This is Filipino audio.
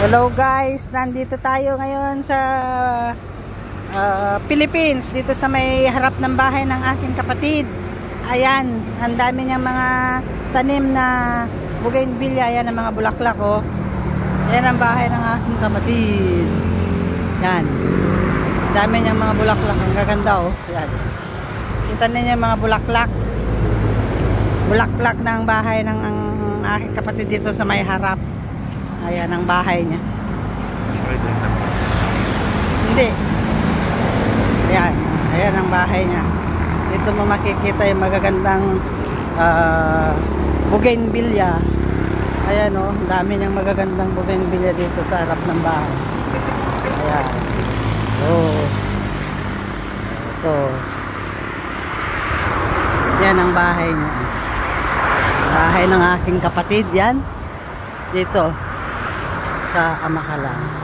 Hello guys, nandito tayo ngayon sa Philippines, dito sa may harap ng bahay ng aking kapatid. Ayan, ang dami niyang mga tanim na bougainvillea. Ayan ang mga bulaklak, oh. Ayan ang bahay ng aking kapatid. Yan, dami niyang mga bulaklak, ang gaganda, oh. Ayan, kita niyo yung mga bulaklak ng bahay ng aking kapatid dito sa may harap. Ayan ang bahay niya. Hindi. Ayan. Ayan ang bahay niya. Dito mo makikita yung magagandang bougainvillea. Ayan, oh. Dami niyang magagandang bougainvillea dito sa harap ng bahay. Ayan. Oh. Ito. Yan ang bahay niya. Bahay ng aking kapatid yan. Dito sa Amakalang.